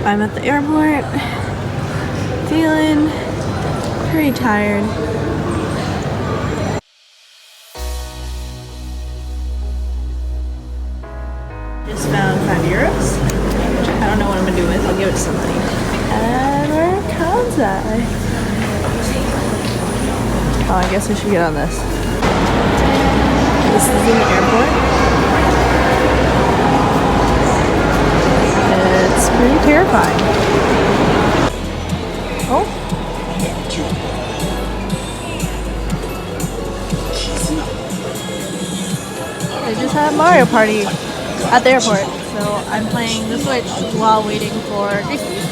I'm at the airport, feeling pretty tired. Just found €5, which I don't know what I'm gonna do with. I'll give it to somebody. And we're in Kansai. Oh, I guess I should get on this. This is in the airport. It's pretty terrifying. Oh. They just had a Mario Party at the airport, so I'm playing the Switch while waiting for Gracie.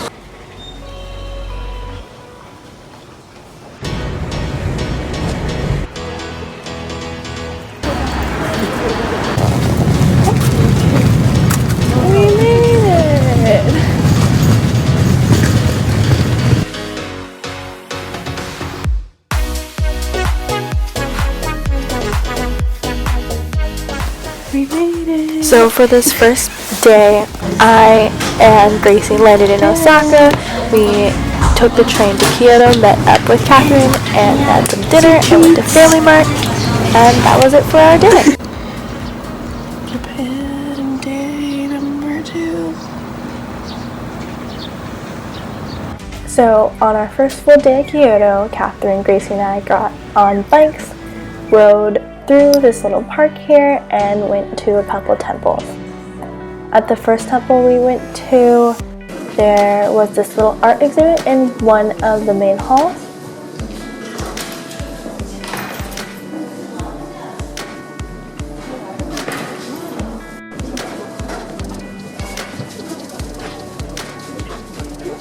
So for this first day, I and Gracie landed in Osaka. We took the train to Kyoto, met up with Catherine, and had some dinner, and went to Family Mart, and that was it for our dinner. Japan day number 2. So on our first full day at Kyoto, Catherine, Gracie, and I got on bikes, rode through this little park here, and went to a couple temples. At the first temple we went to, there was this little art exhibit in one of the main halls.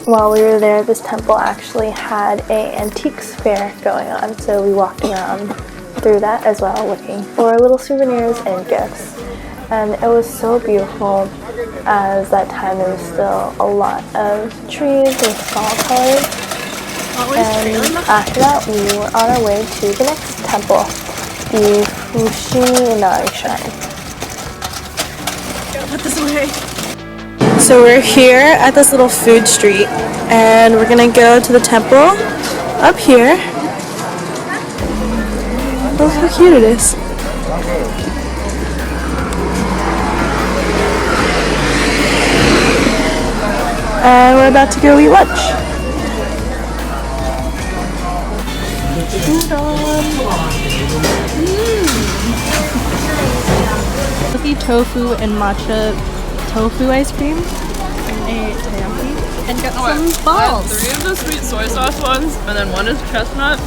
While we were there, this temple actually had an antiques fair going on, so we walked around through that as well, looking for little souvenirs and gifts. And it was so beautiful, as that time there was still a lot of trees with fall colors. And after that, we were on our way to the next temple, the Fushinari Shrine. Put this away. So we're here at this little food street, and we're gonna go to the temple up here. Look how cute it is. And we're about to go eat lunch. Coffee, tofu, and matcha tofu ice cream. And a teriyaki. And got some balls. 3 of the sweet soy sauce ones, and then 1 is chestnut.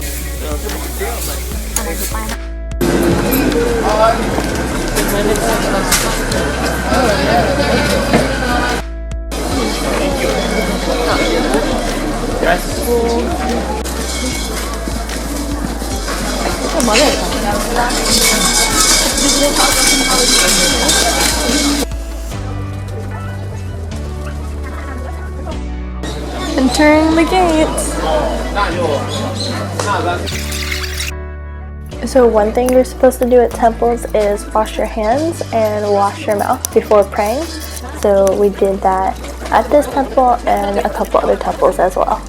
Entering the gates. So one thing you're supposed to do at temples is wash your hands and wash your mouth before praying. So we did that at this temple and a couple other temples as well.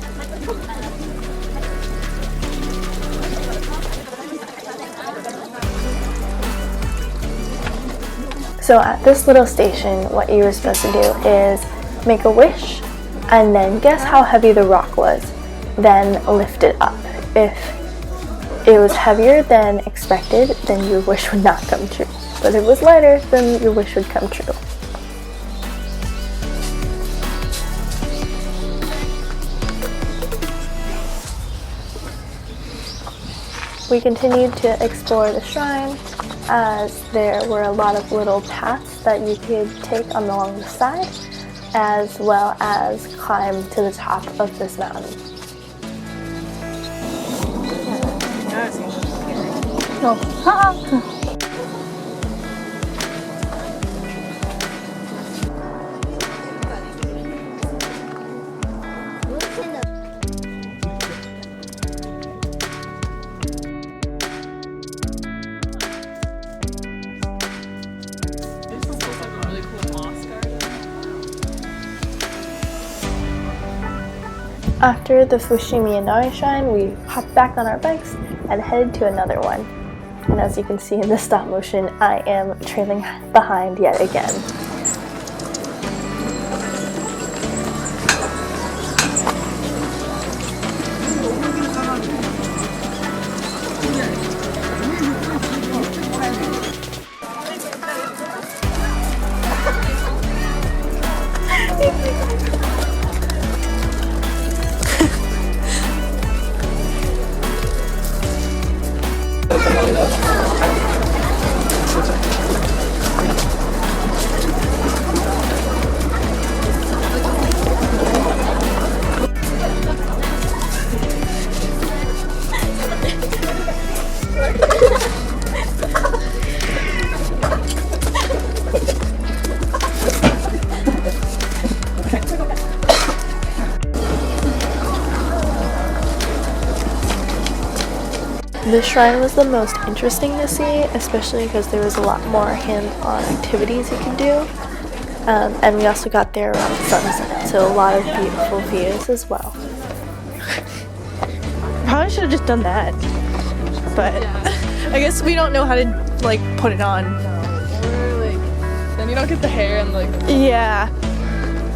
So at this little station, what you were supposed to do is make a wish and then guess how heavy the rock was, then lift it up. If it was heavier than expected, then your wish would not come true. But if it was lighter, then your wish would come true. We continued to explore the shrine, as there were a lot of little paths that you could take along the side, as well as climb to the top of this mountain. No. After the Fushimi Inari Shrine, we hopped back on our bikes and headed to another one. And as you can see in the stop motion, I am trailing behind yet again. The shrine was the most interesting to see, especially because there was a lot more hands-on activities you could do. And we also got there around sunset, so a lot of beautiful views as well. Probably should have just done that, but I guess we don't know how to like put it on. Or like, then you don't get the hair and like. Yeah,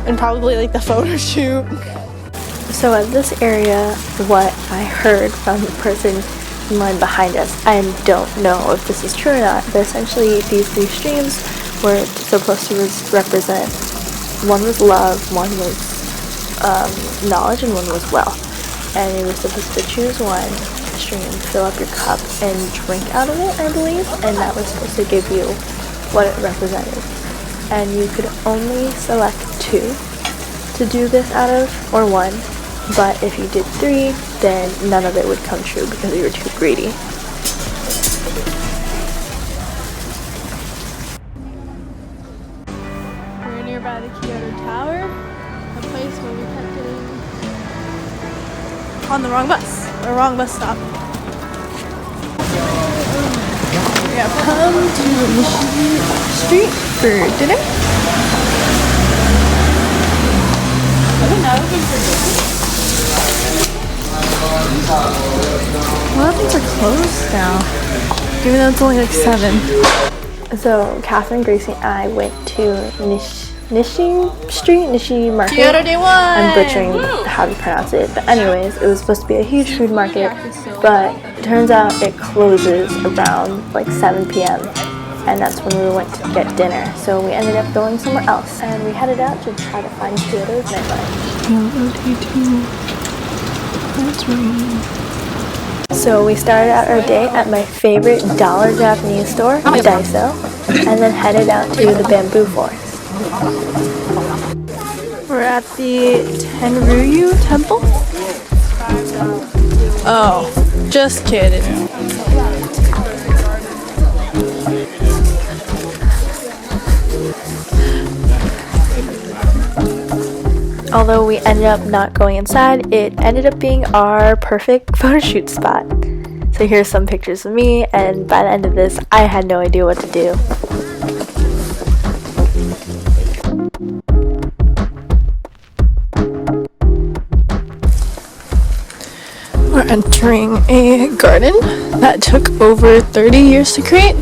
and probably like the photo shoot. So at this area, what I heard from the person in line behind us, I don't know if this is true or not, but essentially these three streams were supposed to represent, one was love, one was knowledge, and one was wealth. And you were supposed to choose one stream, fill up your cup, and drink out of it, I believe, and that was supposed to give you what it represented. And you could only select 2 to do this out of, or 1. But if you did 3, then none of it would come true because you were too greedy. We're nearby the Kyoto Tower, a place where we kept getting on the wrong bus, or wrong bus stop. We have come to Nishi Street for dinner. A lot of things are closed now, even though it's only like 7. So Catherine, Gracie, and I went to Nishi Street, Nishi Market. Kyoto Day 1! I'm butchering how to pronounce it, but anyways, it was supposed to be a huge food market, but it turns out it closes around like 7 p.m. and that's when we went to get dinner. So we ended up going somewhere else, and we headed out to try to find Kyoto's nightlife. So we started out our day at my favorite dollar Japanese store, Daiso, and then headed out to the bamboo forest. We're at the Tenryu Temple. Oh, just kidding. Although we ended up not going inside, it ended up being our perfect photo shoot spot. So here's some pictures of me, and by the end of this, I had no idea what to do. We're entering a garden that took over 30 years to create.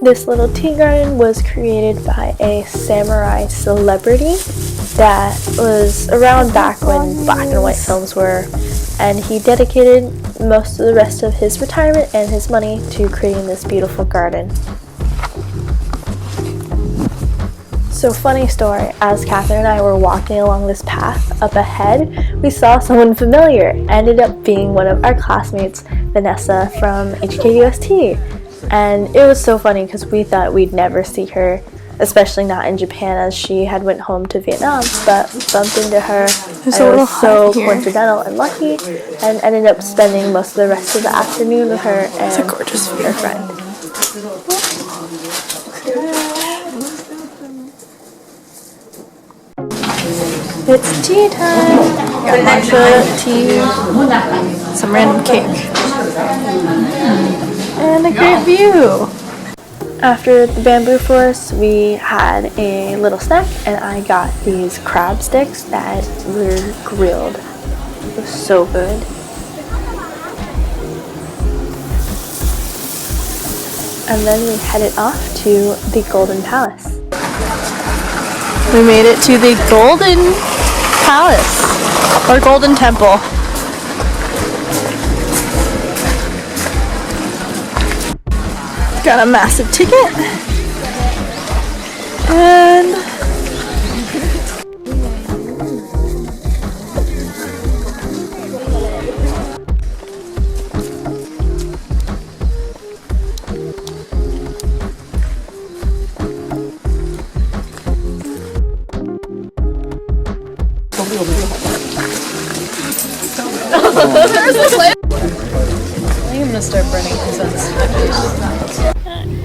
This little tea garden was created by a samurai celebrity that was around back when black and white films were, and he dedicated most of the rest of his retirement and his money to creating this beautiful garden. So funny story, as Catherine and I were walking along this path up ahead, we saw someone familiar. Ended up being one of our classmates, Vanessa from HKUST. And it was so funny because we thought we'd never see her, especially not in Japan, as she had went home to Vietnam, but we bumped into her, and it was so coincidental and lucky, and ended up spending most of the rest of the afternoon with her and her friend. It's tea time. Got matcha tea, some random cake, and a great view. After the bamboo forest, we had a little snack, and I got these crab sticks that were grilled. It was so good. And then we headed off to the Golden Palace. We made it to the Golden Palace, or Golden Temple. Got a massive ticket. And I think I'm gonna start burning incense.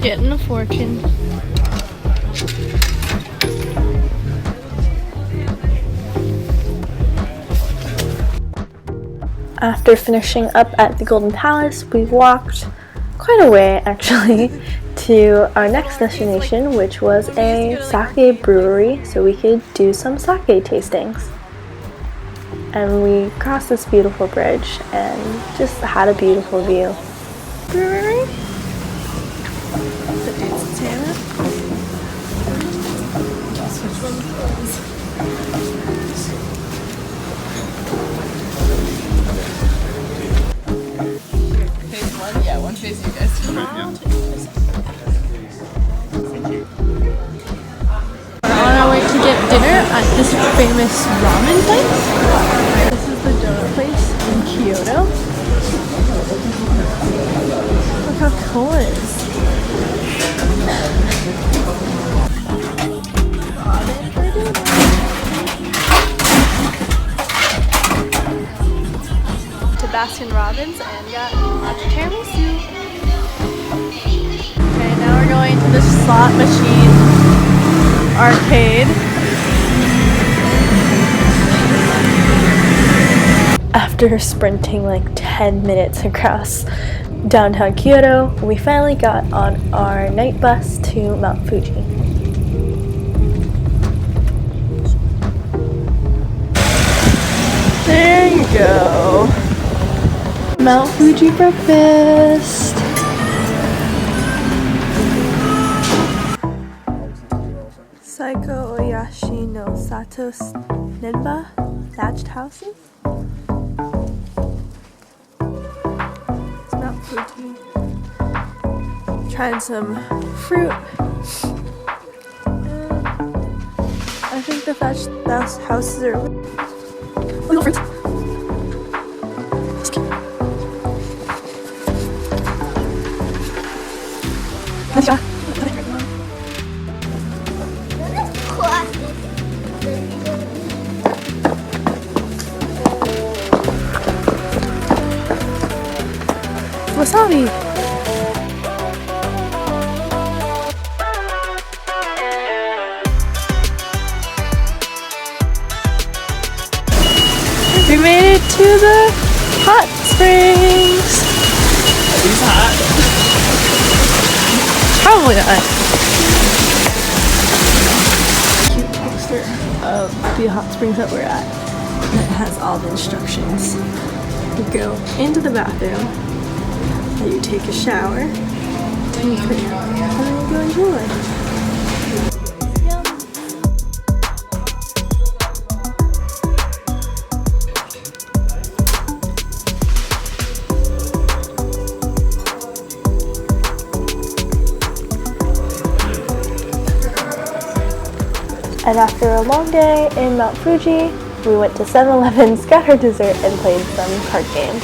getting a fortune. After finishing up at the Golden Palace, we walked quite a way actually to our next destination, which was a sake brewery, so we could do some sake tastings. And we crossed this beautiful bridge and just had a beautiful view. Brewery. The dude's in Santa. Phase one? Yeah, one phase you guys. We're on our way to get dinner at this famous ramen place. This is the donut place in Kyoto. Look how cool it is. To Baskin Robbins and got matcha tiramisu. Okay, now we're going to the slot machine arcade. After sprinting like 10 minutes across downtown Kyoto, we finally got on our night bus to Mount Fuji. There you go. Mount Fuji breakfast. Saiko Oyashi no Sato's Nenba thatched houses. It's Mount Fuji. Trying some fruit. I think the thatched houses are. Oh no, fruits. Let's go. Wasabi. We made it to the hot springs. Are these hot? Probably not. Cute poster of the hot springs that we're at. And it has all the instructions. You go into the bathroom, and you take a shower, and you put your and then you go enjoy. And after a long day in Mount Fuji, we went to 7-Eleven, got our dessert, and played some card games.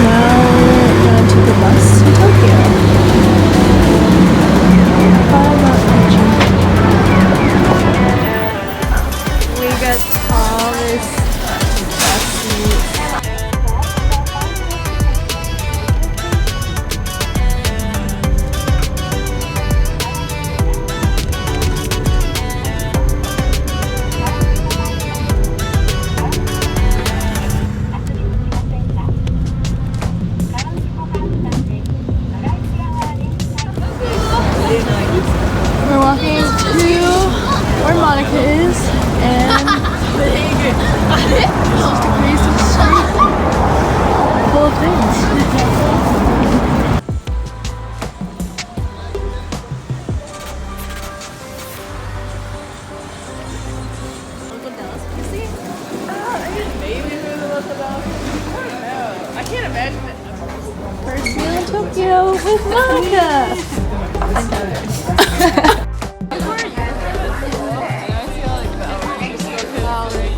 Now we're going to the bus to Tokyo. Bye, Mount Fuji. We got Thomas bus seats. First meal in Tokyo with Monica.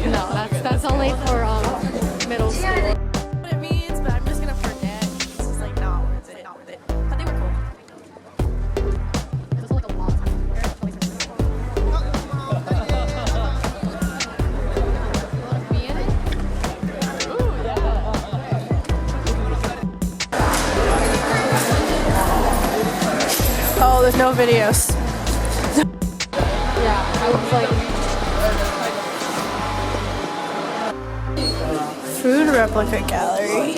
No, that's only for middle school. What it means, but I'm just gonna forget. It's just like not worth it, not worth it. But they were cool. It was like a long time. Be in it? Oh, there's no videos. Yeah, I was like, Food replica gallery.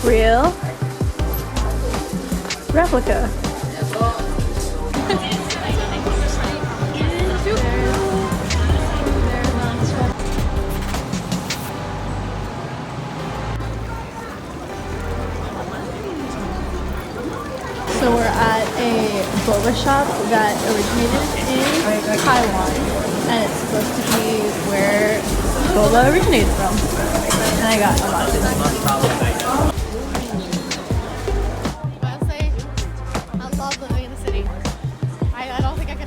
Real replica. So we're at a boba shop that originated in Taiwan, and it's supposed to be where boba originated from. And I got a lot of it. I'd say I love living in the city. I don't think I could.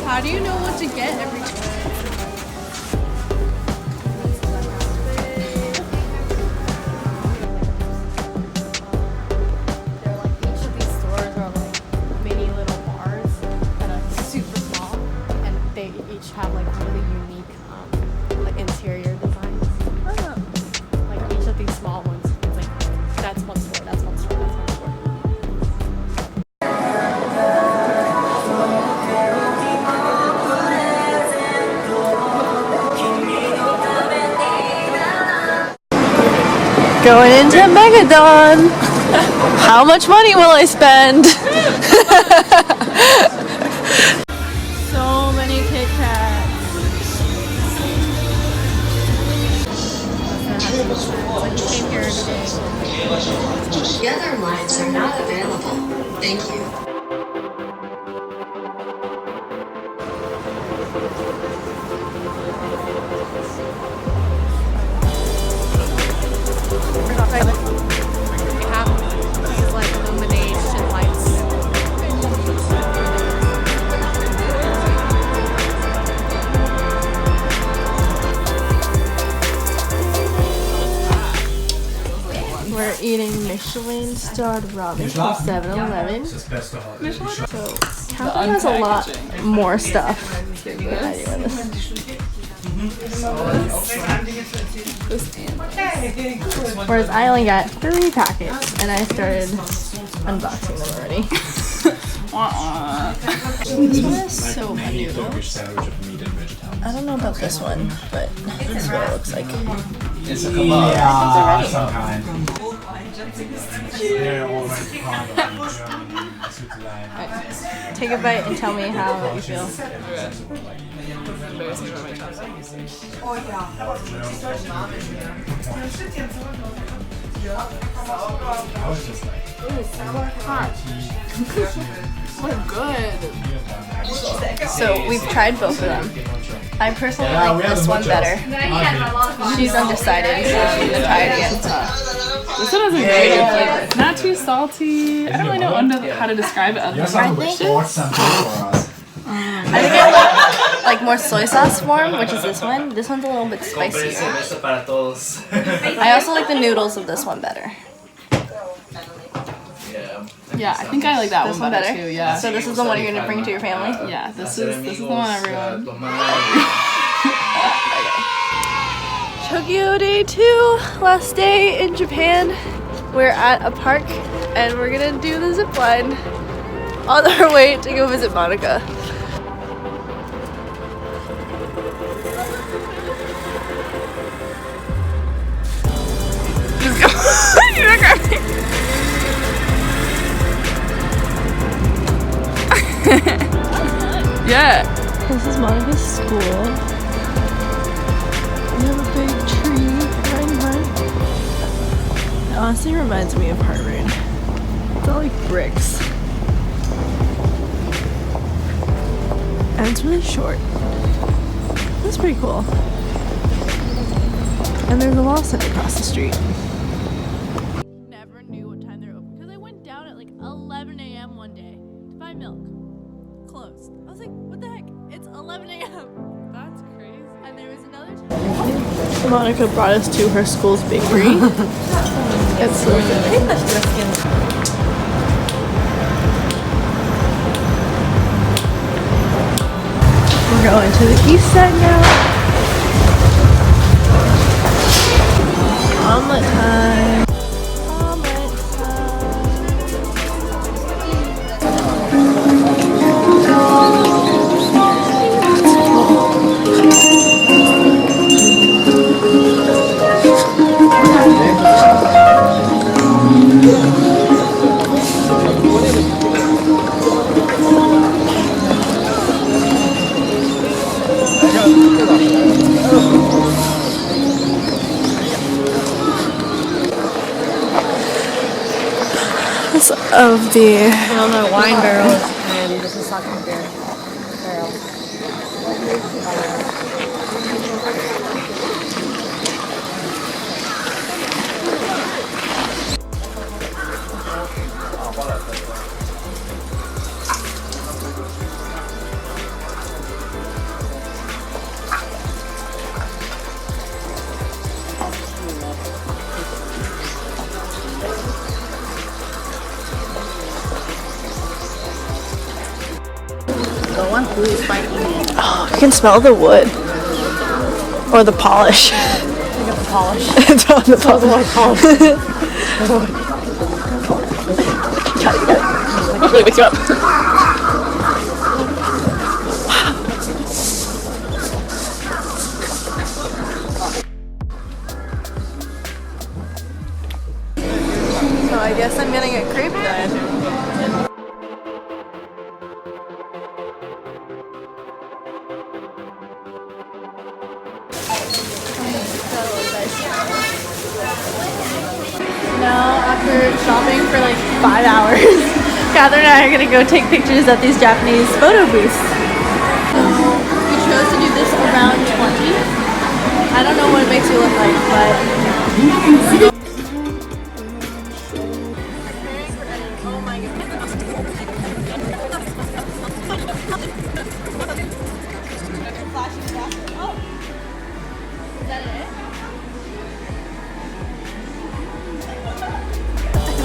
How do you know what to get every time? They're like each of these stores are like mini little bars that are super small, and they each have like really unique like interior designs. Like each of these small ones, it's like that's one store, that's one store, that's one store. Going into Megadon. How much money will I spend? So many Kit Kats. Came here today. The other lines are not available. Thank you. We have these like illumination lights. We're eating Michelin-starred ramen from 7-Eleven. So Catherine has a lot more stuff than I do in this. Whereas I only got 3 packets and I started unboxing them already. This one is so funny. I don't know about this one, but this is what it looks like. It's a kebab. Yeah, some kind. Take a bite and tell me how you feel. So we've tried both of them. I personally like this one better. She's undecided, so she's gonna try it again. This one has a very good flavor. Not too salty. I don't really know how to describe it other than delicious. I think I like more soy sauce form, which is this one. This one's a little bit spicier. I also like the noodles of this one better. Yeah, I think I like that This one one better better? too. Yeah. So this is the one you're gonna bring to your family? Yeah, this is the one everyone. Tokyo day 2, last day in Japan. We're at a park and we're gonna do the zip line on our way to go visit Monica. Monica's school. We have a big tree right in front. It honestly reminds me of Harvard. It's all like bricks. And it's really short. That's pretty cool. And there's a law center across the street. Never knew what time they were open because I went down at like 11 a.m. one day to buy milk. Closed. I was like, what the heck? It's 11 a.m. That's crazy. And there was another time. Monica brought us to her school's bakery. It's so good. We're going to the east side now. Omelet time. Omelet of the Wine barrels, and this is sake beer barrel. Oh, you can smell the wood. Or the polish. I got the polish. It's on the polish. Got it. Really wakes you up. So I guess I'm getting a crepe then. Now, after shopping for like 5 hours, Catherine and I are gonna go take pictures at these Japanese photo booths. So we chose to do this around 20. I don't know what it makes you look like, but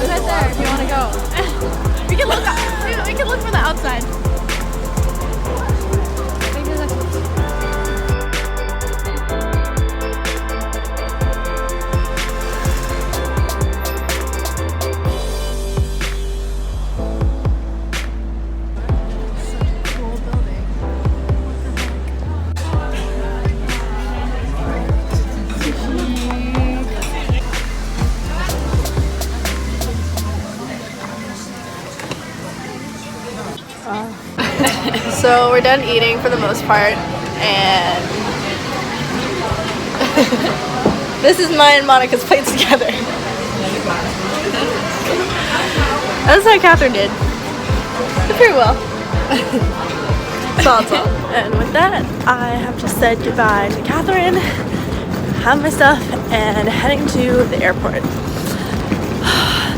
right there if you want to go. we can look from the outside. So we're done eating for the most part, and this is mine and Monica's plates together. That's how Catherine did. Did pretty well. That's all. And with that, I have just said goodbye to Catherine, have my stuff, and heading to the airport.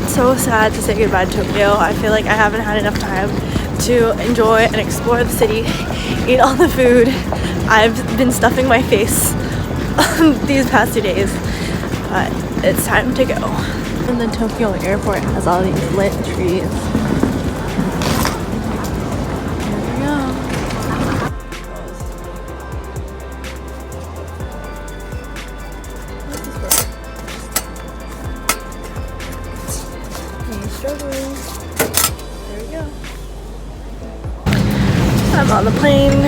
It's so sad to say goodbye to Tokyo. I feel like I haven't had enough time to enjoy and explore the city, eat all the food. I've been stuffing my face these past 2 days, but it's time to go. And the Tokyo airport has all these lit trees. Here we go. He's struggling. There we go. I'm on the plane.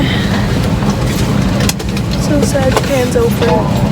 So sad Japan's over.